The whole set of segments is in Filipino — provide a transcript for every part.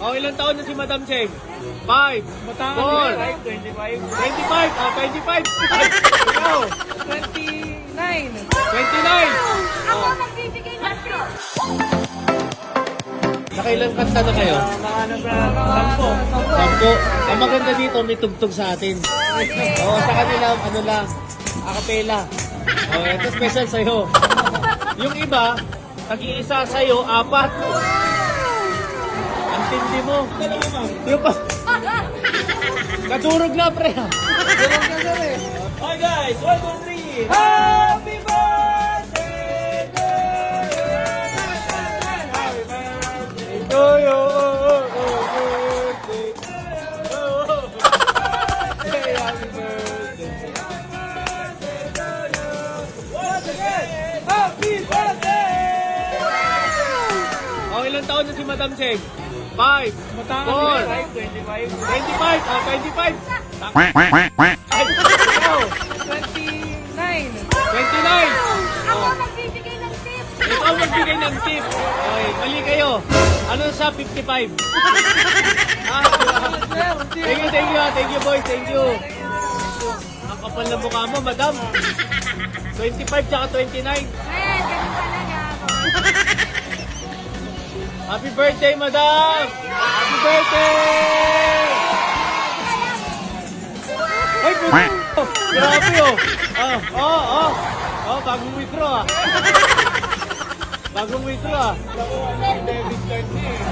O, ilang taon na si Madam Cheng? 5, 4, 25. 25, 25. Ikaw, 29. 29. Ako nagbibigay ng trip. Nakailang kanta na kayo? Nakahanap na 10. Ang maganda dito, may tugtog sa atin. Oo, sa kanila, ano lang, acapella. O, ito special sa'yo. Yung iba, tag-iisa sa'yo, 4. Ang tindi mo. Yung pa, kadurog na, pre. Hi guys, 1, 2, 3. Happy birthday to you. Happy birthday. Once again, happy birthday. O, ilang taon na si Madam Cheng? 5, 4, 25. 25, 25. Ay, ikaw, 29. 29. Ako nagbibigay ng tip. Ikaw magbigay ng tip. Okay, mali kayo. Ano sa 55? Thank you, thank you boys, thank you. Ang kapal na mukha mo, madam. 25 tsaka 29. Eh, ganun talaga ako. Happy birthday, madam! Happy birthday! Ay, puto! Grabe, oh. Bagong withdraw, Bagong withdraw, Debit card niya eh.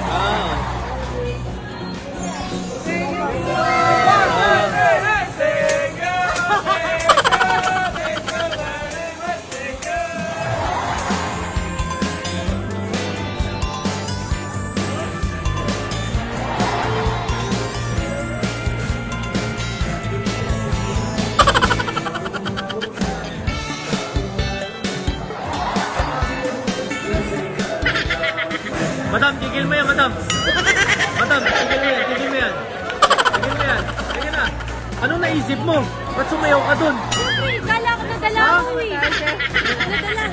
Madam, tigil mo yan, madam. Madam, tigil mo yan. Tigil mo yan. Sige na. Anong naisip mo? Ba't sumayaw ka dun? Siyempre, kala ko nadala ako eh. Nadala.